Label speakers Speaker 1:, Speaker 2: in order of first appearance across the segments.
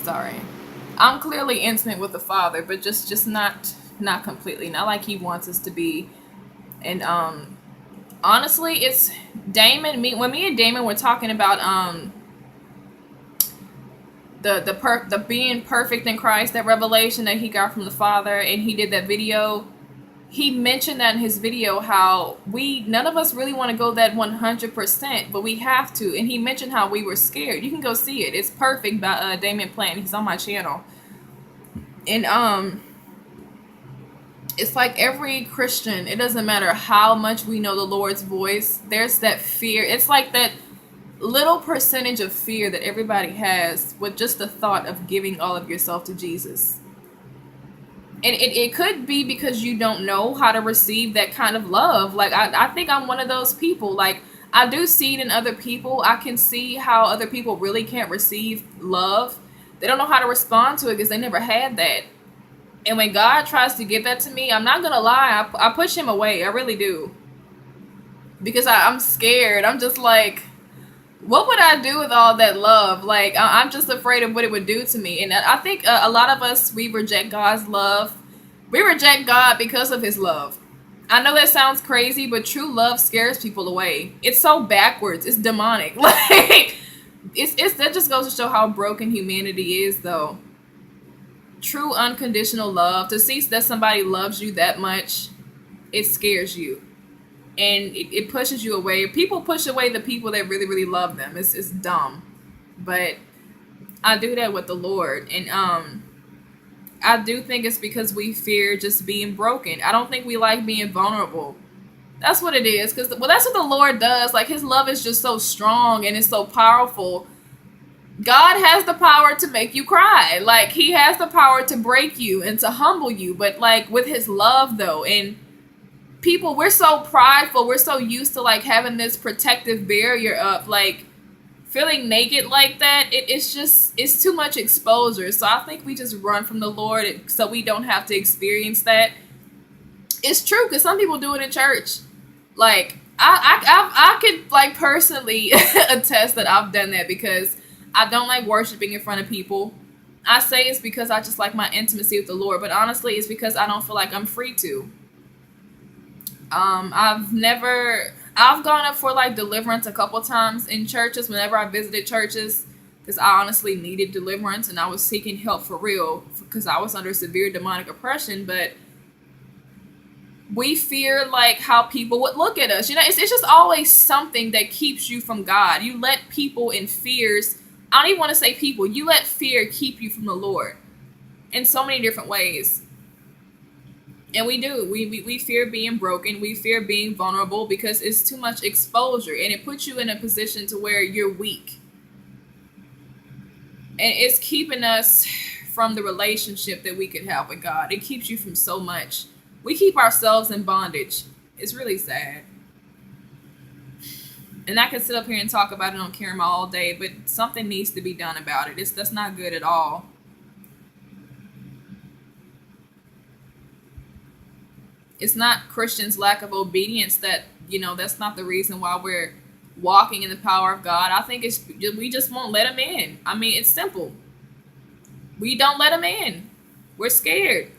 Speaker 1: Sorry. I'm clearly intimate with the Father, but just not completely. Not like he wants us to be. And honestly, it's Damon me when me and Damon were talking about the being perfect in Christ, that revelation that he got from the Father, and he did that video. He mentioned that in his video how we none of us really want to go that 100%, but we have to. And he mentioned how we were scared. You can go see it. It's perfect by Damien Plant. He's on my channel. And it's like every Christian, it doesn't matter how much we know the Lord's voice, there's that fear. It's like that little percentage of fear that everybody has with just the thought of giving all of yourself to Jesus. And it could be because you don't know how to receive that kind of love. Like, I think I'm one of those people. Like, I do see it in other people. I can see how other people really can't receive love. They don't know how to respond to it because they never had that. And when God tries to give that to me, I'm not going to lie, I push him away. I really do. Because I'm scared. I'm just like, what would I do with all that love? Like, I'm just afraid of what it would do to me. And I think a lot of us, we reject God's love. We reject God because of his love. I know that sounds crazy, but true love scares people away. It's so backwards. It's demonic. Like, it's that just goes to show how broken humanity is, though. True unconditional love, to see that somebody loves you that much, it scares you. And it pushes you away. People push away the people that really, really love them. It's dumb. But I do that with the Lord. And I do think it's because we fear just being broken. I don't think we like being vulnerable. That's what it is. Because, well, that's what the Lord does. Like, his love is just so strong and it's so powerful. God has the power to make you cry. Like, he has the power to break you and to humble you. But, like, with his love, though, and people, we're so prideful. We're so used to, like, having this protective barrier up, like, feeling naked like that. It's too much exposure. So I think we just run from the Lord so we don't have to experience that. It's true, because some people do it in church. Like, I could, like, personally attest that I've done that, because I don't like worshiping in front of people. I say it's because I just like my intimacy with the Lord, but honestly, it's because I don't feel like I'm free to. I've gone up for, like, deliverance a couple times in churches whenever I visited churches, because I honestly needed deliverance and I was seeking help for real, because I was under severe demonic oppression. But we fear, like, how people would look at us. You know, it's just always something that keeps you from God. You let people in fears. I don't even want to say people. You let fear keep you from the Lord in so many different ways. And we do. We fear being broken. We fear being vulnerable because it's too much exposure. And it puts you in a position to where you're weak. And it's keeping us from the relationship that we could have with God. It keeps you from so much. We keep ourselves in bondage. It's really sad. And I can sit up here and talk about it on camera all day, but something needs to be done about it. That's not good at all. It's not Christians' lack of obedience that, that's not the reason why we're walking in the power of God. I think we just won't let him in. I mean, it's simple. We don't let him in. We're scared.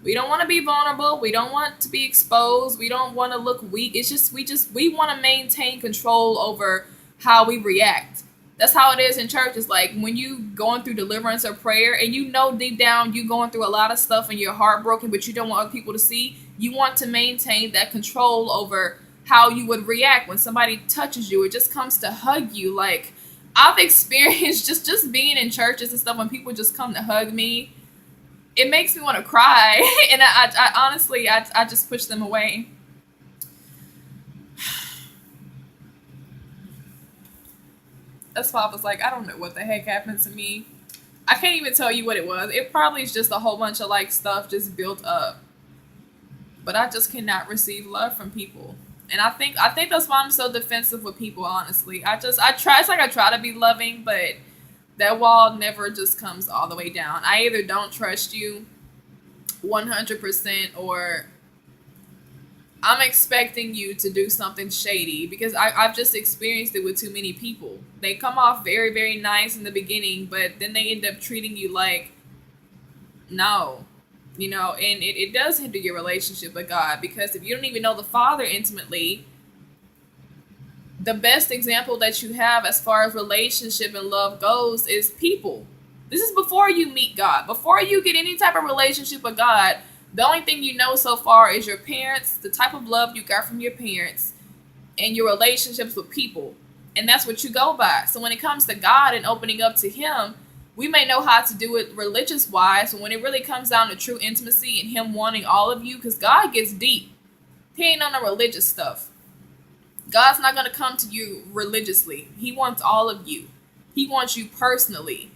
Speaker 1: We don't want to be vulnerable. We don't want to be exposed. We don't want to look weak. It's just we want to maintain control over how we react. That's how it is in church. It's like when you going through deliverance or prayer, and deep down you going through a lot of stuff and you're heartbroken, but you don't want other people to see. You want to maintain that control over how you would react when somebody touches you. It just comes to hug you. Like, I've experienced just being in churches and stuff, when people just come to hug me, it makes me want to cry. And I honestly, I just push them away. That's why I was like, I don't know what the heck happened to me. I can't even tell you what it was. It probably is just a whole bunch of, like, stuff just built up. But I just cannot receive love from people. And I think that's why I'm so defensive with people, honestly. I try, it's like I try to be loving, but that wall never just comes all the way down. I either don't trust you 100%, or I'm expecting you to do something shady because I've just experienced it with too many people. They come off very, very nice in the beginning, but then they end up treating you like, no, and it does hinder your relationship with God because if you don't even know the Father intimately, the best example that you have as far as relationship and love goes is people. This is before you meet God. Before you get any type of relationship with God, the only thing you know so far is your parents, the type of love you got from your parents, and your relationships with people. And that's what you go by. So when it comes to God and opening up to Him, we may know how to do it religious wise, but when it really comes down to true intimacy and Him wanting all of you, because God gets deep, He ain't on the religious stuff. God's not going to come to you religiously. He wants all of you. He wants you personally.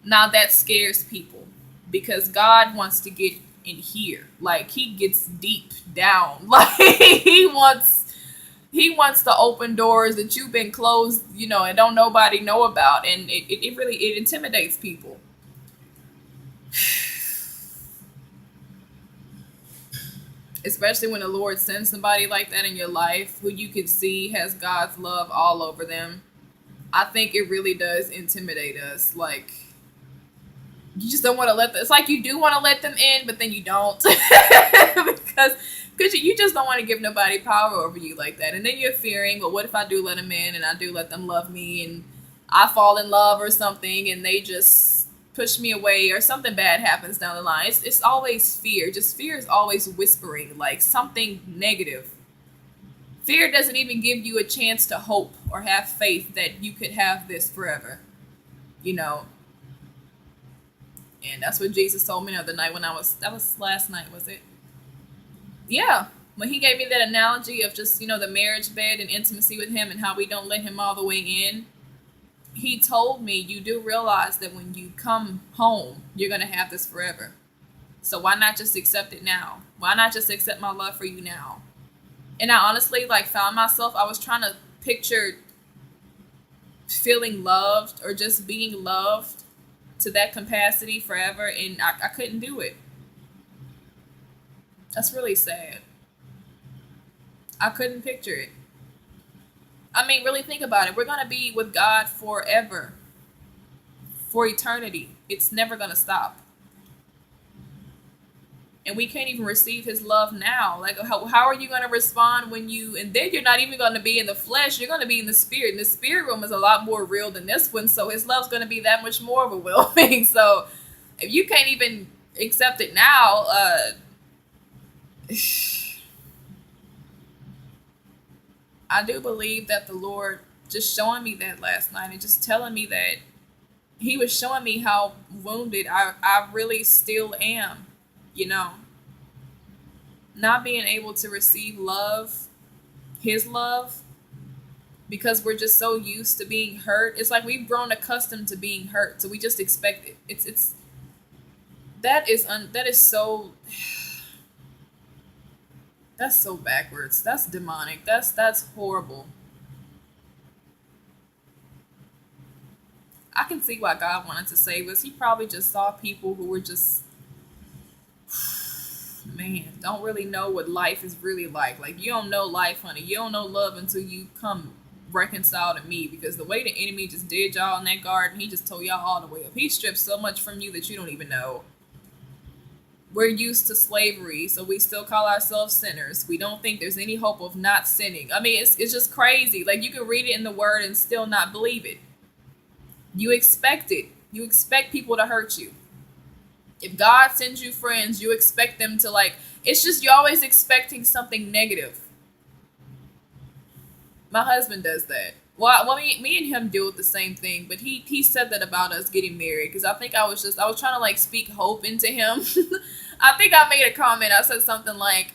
Speaker 1: Now that scares people because God wants to get in here. Like He gets deep down. Like he wants to open doors that you've been closed, and don't nobody know about. And it really it intimidates people. Especially when the Lord sends somebody like that in your life who you can see has God's love all over them. I think it really does intimidate us. Like you just don't want to let them. It's like you do want to let them in, but then you don't because you just don't want to give nobody power over you like that. And then you're fearing, well, what if I do let them in and I do let them love me and I fall in love or something and they just push me away or something bad happens down the line. It's always fear. Just fear is always whispering like something negative. Fear doesn't even give you a chance to hope or have faith that you could have this forever. You know, and that's what Jesus told me the other night that was last night, was it? Yeah. When he gave me that analogy of just, the marriage bed and intimacy with him and how we don't let him all the way in, he told me, you do realize that when you come home, you're going to have this forever. So why not just accept it now? Why not just accept my love for you now? And I honestly found myself, I was trying to picture feeling loved or just being loved to that capacity forever, and I couldn't do it. That's really sad. I couldn't picture it. I mean, really think about it. We're going to be with God forever, for eternity. It's never going to stop. And we can't even receive his love now. Like, how are you going to respond and then you're not even going to be in the flesh, you're going to be in the spirit. And the spirit realm is a lot more real than this one, so his love's going to be that much more of a real thing. So if you can't even accept it now, I do believe that the Lord just showing me that last night and just telling me that he was showing me how wounded I really still am, you know, not being able to receive love, his love, because we're just so used to being hurt. It's like we've grown accustomed to being hurt, so we just expect it. That is so that's so backwards. That's demonic. That's horrible. I can see why God wanted to save us. He probably just saw people who were just, man, don't really know what life is really like. Like, you don't know life, honey. You don't know love until you come reconcile to me. Because the way the enemy just did y'all in that garden, he just tore y'all all the way up. He stripped so much from you that you don't even know. We're used to slavery, so we still call ourselves sinners. We don't think there's any hope of not sinning. I mean, it's just crazy. Like, you can read it in the word and still not believe it. You expect it. You expect people to hurt you. If God sends you friends, you expect them to it's just you're always expecting something negative. My husband does that. Well, me and him deal with the same thing, but he said that about us getting married because I think I was trying to speak hope into him. I think I made a comment. I said something like,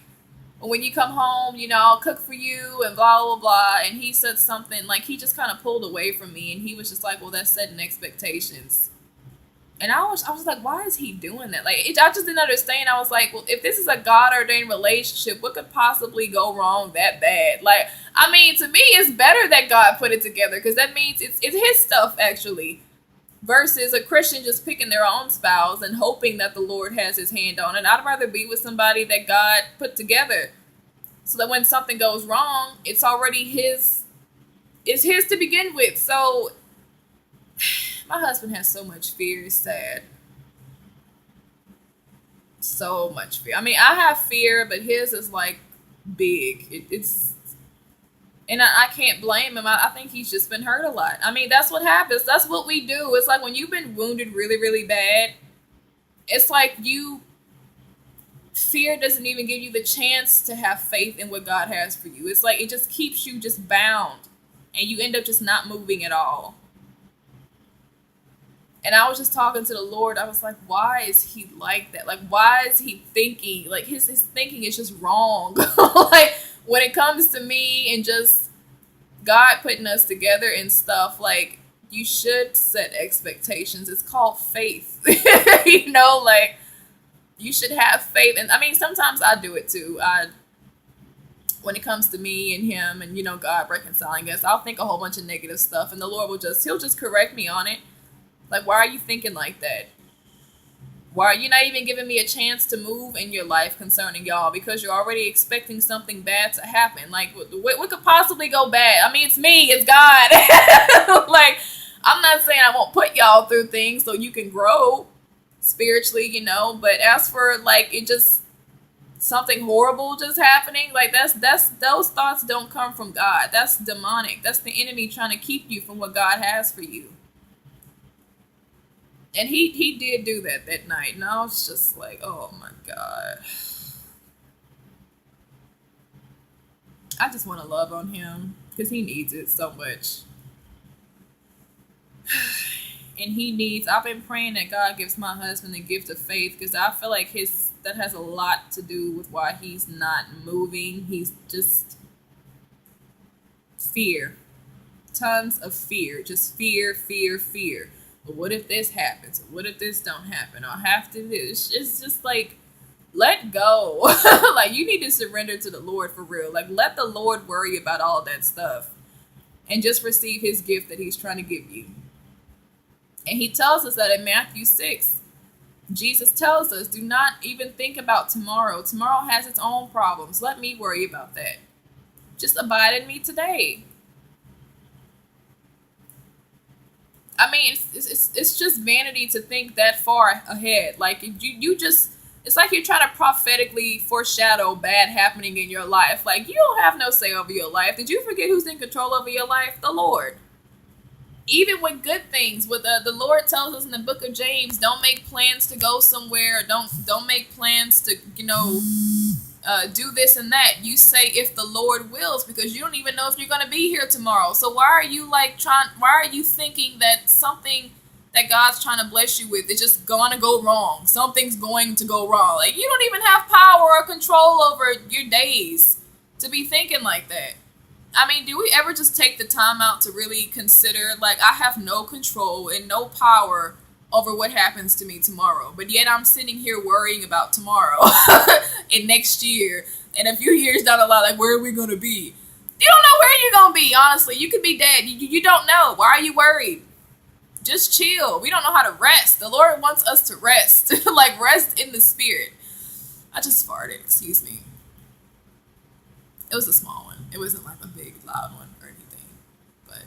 Speaker 1: when you come home, I'll cook for you and blah, blah, blah. And he said something he just kind of pulled away from me and he was just like, well, that's setting expectations. And I was like, why is he doing that? I just didn't understand. I was like, well, if this is a God ordained relationship, what could possibly go wrong that bad? I mean, to me, it's better that God put it together because that means it's his stuff actually, versus a Christian just picking their own spouse and hoping that the Lord has his hand on it. I'd rather be with somebody that God put together. so that when something goes wrong, it's already his. It's his to begin with. So my husband has so much fear. It's sad. So much fear. I mean, I have fear, but his is like big. It's and I can't blame him. I think he's just been hurt a lot. I mean, that's what happens. That's what we do. It's like when you've been wounded really, really bad. It's like you fear doesn't even give you the chance to have faith in what God has for you. It's like it just keeps you just bound, and you end up just not moving at all. And I was just talking to the Lord. I was like, why is he like that? Like, why is he thinking? Like, his thinking is just wrong. Like, when it comes to me and just God putting us together and stuff, like, you should set expectations. It's called faith. Like, you should have faith. And I mean, sometimes I do it too. When it comes to me and him and, God reconciling us, I'll think a whole bunch of negative stuff, and the Lord he'll just correct me on it. Like, why are you thinking like that? Why are you not even giving me a chance to move in your life concerning y'all? Because you're already expecting something bad to happen. Like, what could possibly go bad? I mean, it's me. It's God. Like, I'm not saying I won't put y'all through things so you can grow spiritually, But as for, like, it just something horrible just happening, like, that's those thoughts don't come from God. That's demonic. That's the enemy trying to keep you from what God has for you. And he did do that night. And I was just like, oh my God. I just want to love on him because he needs it so much. And I've been praying that God gives my husband the gift of faith, because I feel like that has a lot to do with why he's not moving. He's just fear. Tons of fear. Just fear, fear, fear. But what if this happens? What if this don't happen? I'll have to do this. It's just like, let go. Like, you need to surrender to the Lord for real. Like, let the Lord worry about all that stuff and just receive his gift that he's trying to give you. And he tells us that in Matthew 6. Jesus tells us, do not even think about tomorrow. Tomorrow has its own problems. Let me worry about that. Just abide in me today. I mean, it's just vanity to think that far ahead. Like, if you just, it's like you're trying to prophetically foreshadow bad happening in your life. Like, you don't have no say over your life. Did you forget who's in control over your life? The Lord. Even with good things, with the Lord tells us in the book of James, don't make plans to go somewhere. Don't make plans to, do this and that. You say if the Lord wills, because you don't even know if you're going to be here tomorrow. So why are you thinking that something that God's trying to bless you with is just going to go wrong? Something's going to go wrong. Like, you don't even have power or control over your days to be thinking like that. I mean, do we ever just take the time out to really consider, like, I have no control and no power over what happens to me tomorrow, but yet I'm sitting here worrying about tomorrow and next year and a few years down the line, like, where are we going to be? You don't know where you're going to be, honestly. You could be dead. You don't know. Why are you worried? Just chill. We don't know how to rest. The Lord wants us to rest, like, rest in the spirit. I just farted, excuse me. It was a small one. It wasn't like a big, loud one or anything, but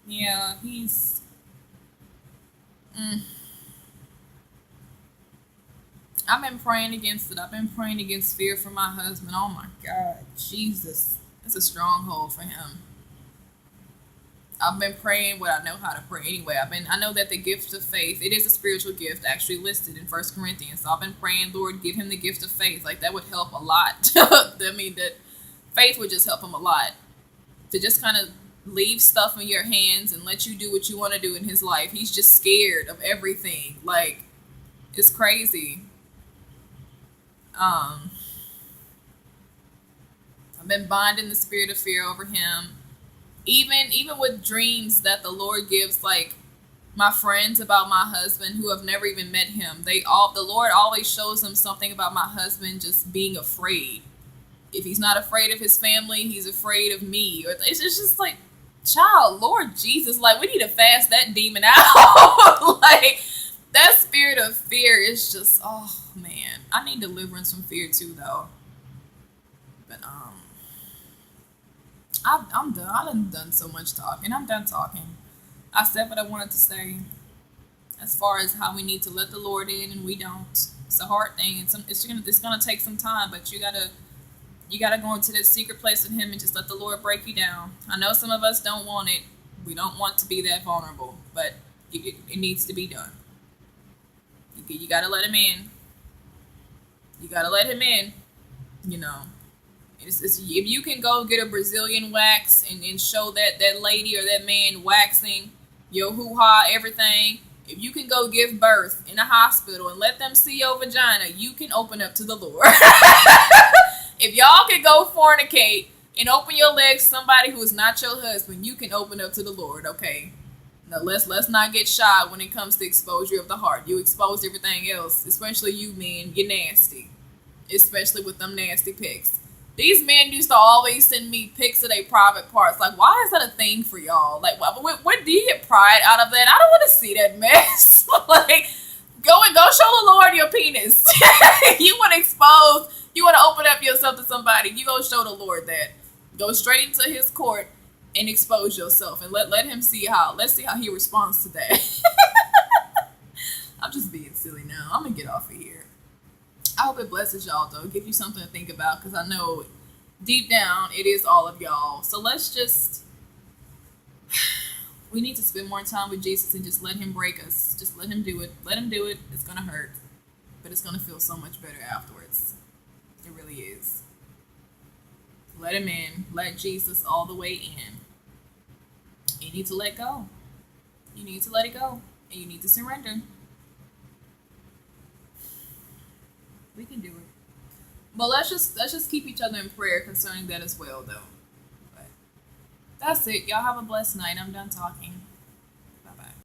Speaker 1: yeah. He's I've been praying against it. I've been praying against fear for my husband. Oh my God, Jesus. It's a stronghold for him. I've been praying what I know how to pray anyway. I know that the gift of faith, it is a spiritual gift actually listed in 1 Corinthians. So I've been praying, Lord, give him the gift of faith. Like, that would help a lot. I mean, that faith would just help him a lot. To just kind of leave stuff in your hands and let you do what you want to do in his life. He's just scared of everything. Like, it's crazy. I've been binding the spirit of fear over him. Even with dreams that the Lord gives, like my friends about my husband who have never even met him, the Lord always shows them something about my husband just being afraid. If he's not afraid of his family, he's afraid of me. Or it's just like, child, Lord Jesus, like we need to fast that demon out. Like that spirit of fear is just, oh man, I need deliverance from fear too, though. But I'm done. I've done so much talking. I'm done talking. I said what I wanted to say as far as how we need to let the Lord in and we don't. It's a hard thing. It's gonna take some time, but you gotta go into this secret place with Him and just let the Lord break you down. I know some of us don't want it. We don't want to be that vulnerable, but it needs to be done. You gotta let Him in. You gotta let Him in. You know, if you can go get a Brazilian wax and show that lady or that man waxing your hoo ha everything. If you can go give birth in a hospital and let them see your vagina, you can open up to the Lord. If y'all can go fornicate and open your legs to somebody who is not your husband, you can open up to the Lord, okay? Now let's not get shy when it comes to exposure of the heart. You expose everything else, especially you men, you're nasty. Especially with them nasty pics. These men used to always send me pics of their private parts. Like, why is that a thing for y'all? Like, where do you get pride out of that? I don't want to see that mess. Like, go show the Lord your penis. You want to expose, you want to open up yourself to somebody, you go show the Lord that. Go straight into His court and expose yourself and let Him see let's see how He responds to that. I'm just being silly now. I'm going to get off of here. I hope it blesses y'all, though. Give you something to think about, because I know deep down it is all of y'all. So we need to spend more time with Jesus and just let Him break us. Just let Him do it. Let Him do it. It's going to hurt, but it's going to feel so much better afterwards. It really is. Let Him in. Let Jesus all the way in. You need to let go. You need to let it go. And you need to surrender. We can do it. But let's just keep each other in prayer concerning that as well, though. But that's it. Y'all have a blessed night. I'm done talking.